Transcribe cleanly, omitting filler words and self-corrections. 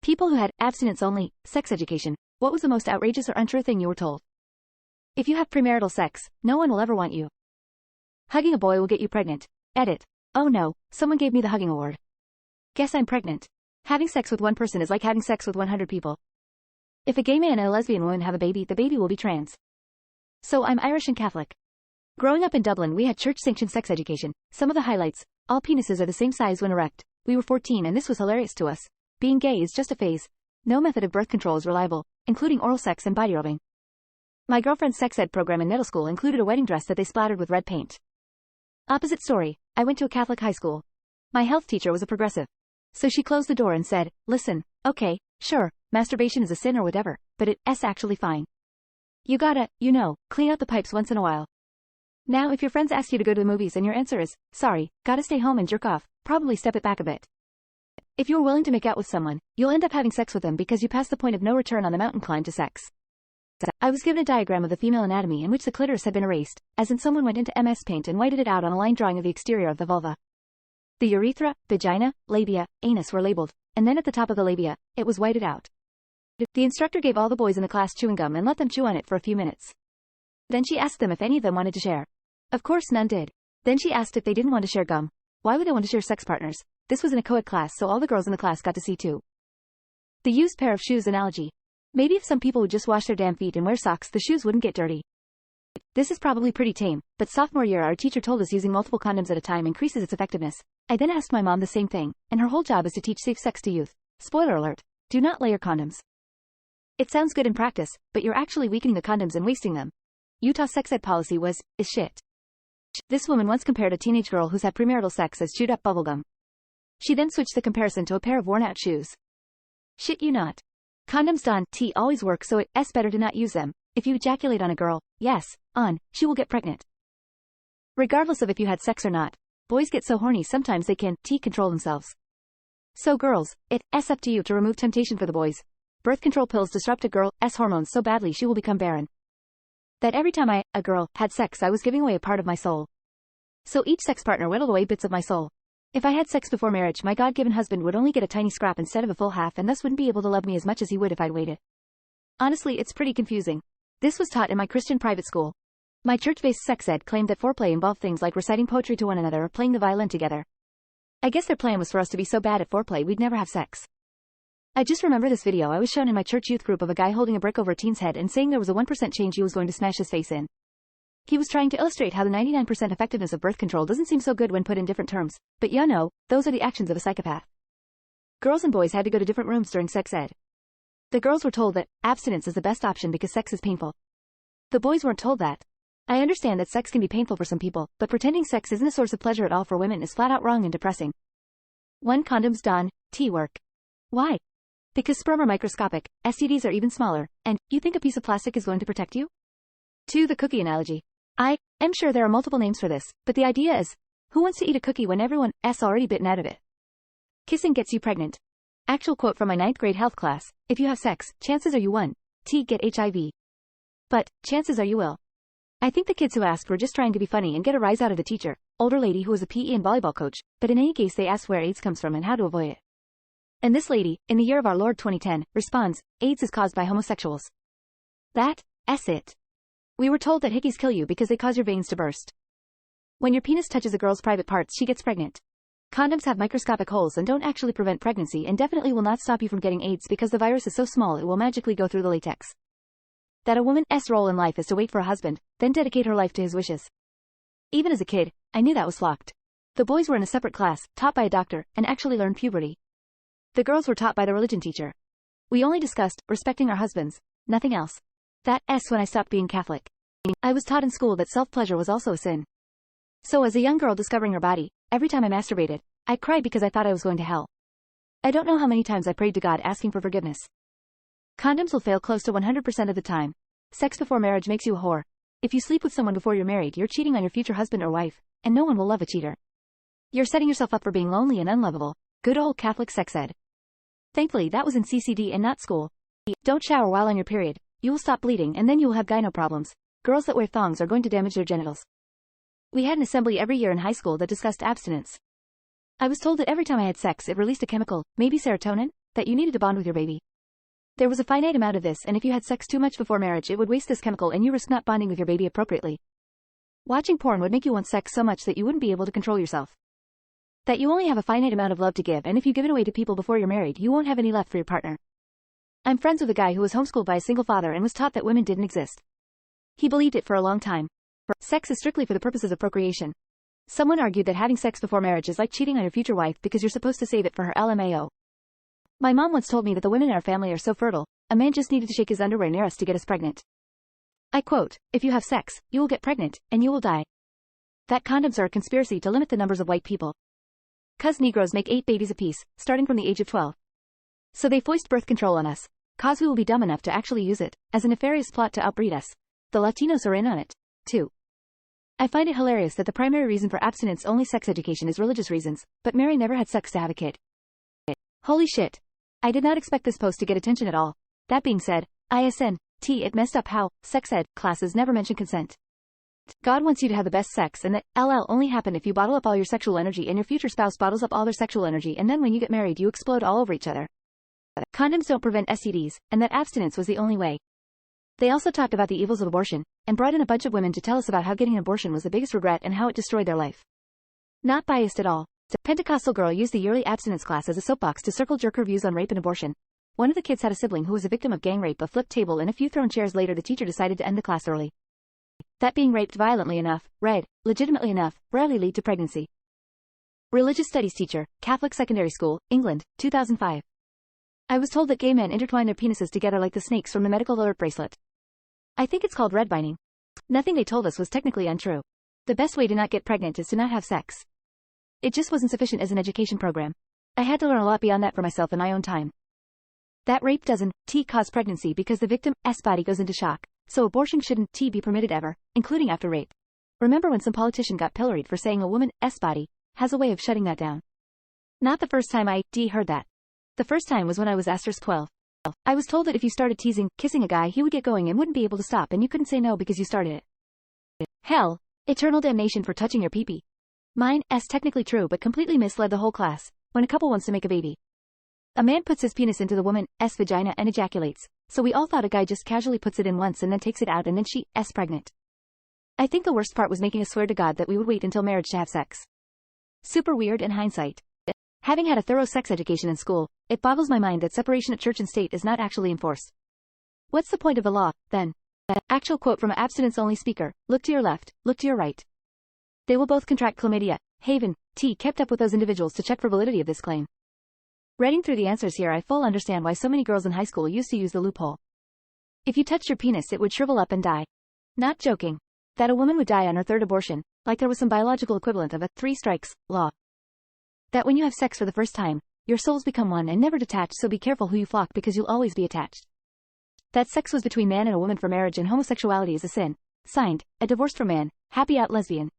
People who had abstinence only sex education. What was the most outrageous or untrue thing you were told? If you have premarital sex, no one will ever want you. Hugging a boy will get you pregnant. Edit. Oh no, someone gave me the hugging award. Guess I'm pregnant. Having sex with one person is like having sex with 100 people. If a gay man and a lesbian woman have a baby, the baby will be trans. So I'm Irish and Catholic. Growing up in Dublin, we had church-sanctioned sex education. Some of the highlights: all penises are the same size when erect. We were 14 and this was hilarious to us. Being gay is just a phase. No method of birth control is reliable, including oral sex and body rubbing. My girlfriend's sex ed program in middle school included a wedding dress that they splattered with red paint. Opposite story, I went to a Catholic high school. My health teacher was a progressive. So she closed the door and said, listen, okay, sure, masturbation is a sin or whatever, but it's actually fine. You gotta, clean out the pipes once in a while. Now if your friends ask you to go to the movies and your answer is, sorry, gotta stay home and jerk off, probably step it back a bit. If you're willing to make out with someone, you'll end up having sex with them because you passed the point of no return on the mountain climb to sex. I was given a diagram of the female anatomy in which the clitoris had been erased, as in someone went into MS Paint and whited it out on a line drawing of the exterior of the vulva. The urethra, vagina, labia, anus were labeled, and then at the top of the labia, it was whited out. The instructor gave all the boys in the class chewing gum and let them chew on it for a few minutes. Then she asked them if any of them wanted to share. Of course none did. Then she asked if they didn't want to share gum. Why would they want to share sex partners? This was in a co-ed class, so all the girls in the class got to see too. The used pair of shoes analogy. Maybe if some people would just wash their damn feet and wear socks, the shoes wouldn't get dirty. This is probably pretty tame, but sophomore year our teacher told us using multiple condoms at a time increases its effectiveness. I then asked my mom the same thing, and her whole job is to teach safe sex to youth. Spoiler alert, do not layer condoms. It sounds good in practice, but you're actually weakening the condoms and wasting them. Utah sex ed policy is shit. This woman once compared a teenage girl who's had premarital sex as chewed up bubblegum. She then switched the comparison to a pair of worn out shoes. Shit you not. Condoms always work, so it's better to not use them. If you ejaculate on a girl, she will get pregnant. Regardless of if you had sex or not, boys get so horny sometimes they can't control themselves. So girls, it's up to you to remove temptation for the boys. Birth control pills disrupt a girl's hormones so badly she will become barren. That every time a girl, had sex I was giving away a part of my soul. So each sex partner whittled away bits of my soul. If I had sex before marriage, my God-given husband would only get a tiny scrap instead of a full half and thus wouldn't be able to love me as much as he would if I'd waited. Honestly, it's pretty confusing. This was taught in my Christian private school. My church-based sex ed claimed that foreplay involved things like reciting poetry to one another or playing the violin together. I guess their plan was for us to be so bad at foreplay we'd never have sex. I just remember this video I was shown in my church youth group of a guy holding a brick over a teen's head and saying there was a 1% change he was going to smash his face in. He was trying to illustrate how the 99% effectiveness of birth control doesn't seem so good when put in different terms, but those are the actions of a psychopath. Girls and boys had to go to different rooms during sex ed. The girls were told that abstinence is the best option because sex is painful. The boys weren't told that. I understand that sex can be painful for some people, but pretending sex isn't a source of pleasure at all for women is flat out wrong and depressing. 1. Condoms work. Why? Because sperm are microscopic, STDs are even smaller, and you think a piece of plastic is going to protect you? 2. The cookie analogy. I am sure there are multiple names for this, but the idea is, who wants to eat a cookie when everyone's already bitten out of it? Kissing gets you pregnant. Actual quote from my 9th grade health class: if you have sex, chances are you won't get HIV. But, chances are you will. I think the kids who asked were just trying to be funny and get a rise out of the teacher, older lady who was a PE and volleyball coach, but in any case they asked where AIDS comes from and how to avoid it. And this lady, in the year of our Lord 2010, responds, AIDS is caused by homosexuals. That's it. We were told that hickeys kill you because they cause your veins to burst. When your penis touches a girl's private parts, she gets pregnant. Condoms have microscopic holes and don't actually prevent pregnancy and definitely will not stop you from getting AIDS because the virus is so small it will magically go through the latex. That a woman's role in life is to wait for a husband, then dedicate her life to his wishes. Even as a kid, I knew that was flocked. The boys were in a separate class, taught by a doctor, and actually learned puberty. The girls were taught by the religion teacher. We only discussed respecting our husbands, nothing else. That's when I stopped being Catholic. I was taught in school that self-pleasure was also a sin. So as a young girl discovering her body, every time I masturbated, I cried because I thought I was going to hell. I don't know how many times I prayed to God asking for forgiveness. Condoms will fail close to 100% of the time. Sex before marriage makes you a whore. If you sleep with someone before you're married, you're cheating on your future husband or wife, and no one will love a cheater. You're setting yourself up for being lonely and unlovable. Good old Catholic sex ed. Thankfully that was in CCD and not school. Don't shower while on your period. You will stop bleeding and then you will have gyno problems. Girls that wear thongs are going to damage their genitals. We had an assembly every year in high school that discussed abstinence. I was told that every time I had sex it released a chemical, maybe serotonin, that you needed to bond with your baby. There was a finite amount of this, and if you had sex too much before marriage, it would waste this chemical and you risk not bonding with your baby appropriately. Watching porn would make you want sex so much that you wouldn't be able to control yourself. That you only have a finite amount of love to give, and if you give it away to people before you're married, you won't have any left for your partner. I'm friends with a guy who was homeschooled by a single father and was taught that women didn't exist. He believed it for a long time. Sex is strictly for the purposes of procreation. Someone argued that having sex before marriage is like cheating on your future wife because you're supposed to save it for her LMAO. My mom once told me that the women in our family are so fertile, a man just needed to shake his underwear near us to get us pregnant. I quote, "If you have sex, you will get pregnant, and you will die." That condoms are a conspiracy to limit the numbers of white people. 'Cause Negroes make 8 babies apiece, starting from the age of 12. So they foist birth control on us, 'cause we will be dumb enough to actually use it, as a nefarious plot to outbreed us. The Latinos are in on it, too. I find it hilarious that the primary reason for abstinence-only sex education is religious reasons, but Mary never had sex to have a kid. Holy shit. I did not expect this post to get attention at all. That being said, it messed up how sex ed classes never mention consent. God wants you to have the best sex, and that only happen if you bottle up all your sexual energy and your future spouse bottles up all their sexual energy, and then when you get married you explode all over each other. Condoms don't prevent STDs, and that abstinence was the only way. They also talked about the evils of abortion, and brought in a bunch of women to tell us about how getting an abortion was the biggest regret and how it destroyed their life. Not biased at all. The Pentecostal girl used the yearly abstinence class as a soapbox to circle jerk her views on rape and abortion. One of the kids had a sibling who was a victim of gang rape. A flipped table and a few thrown chairs later, the teacher decided to end the class early. That being raped violently enough, legitimately enough, rarely lead to pregnancy. Religious studies teacher, Catholic secondary school, England, 2005. I was told that gay men intertwine their penises together like the snakes from the medical alert bracelet. I think it's called red binding. Nothing they told us was technically untrue. The best way to not get pregnant is to not have sex. It just wasn't sufficient as an education program. I had to learn a lot beyond that for myself in my own time. That rape doesn't cause pregnancy because the victim's body goes into shock, so abortion shouldn't be permitted ever, including after rape. Remember when some politician got pilloried for saying a woman's body has a way of shutting that down? Not the first time I heard that. The first time was when I was 12. I was told that if you started kissing a guy, he would get going and wouldn't be able to stop, and you couldn't say no because you started it. Hell, eternal damnation for touching your pee-pee. Mine's technically true but completely misled the whole class. When a couple wants to make a baby, a man puts his penis into the woman's vagina and ejaculates, so we all thought a guy just casually puts it in once and then takes it out and then she's pregnant. I think the worst part was making us swear to God that we would wait until marriage to have sex. Super weird in hindsight. Having had a thorough sex education in school, it boggles my mind that separation of church and state is not actually enforced. What's the point of the law, then? Actual quote from an abstinence-only speaker, look to your left, look to your right. They will both contract chlamydia. Haven, kept up with those individuals to check for validity of this claim. Reading through the answers here, I full understand why so many girls in high school used to use the loophole. If you touched your penis, it would shrivel up and die. Not joking. That a woman would die on her third abortion, like there was some biological equivalent of a 3 strikes law. That when you have sex for the first time, your souls become one and never detached, so be careful who you flock because you'll always be attached. That sex was between man and a woman for marriage and homosexuality is a sin. Signed, a divorced for man, happy out lesbian.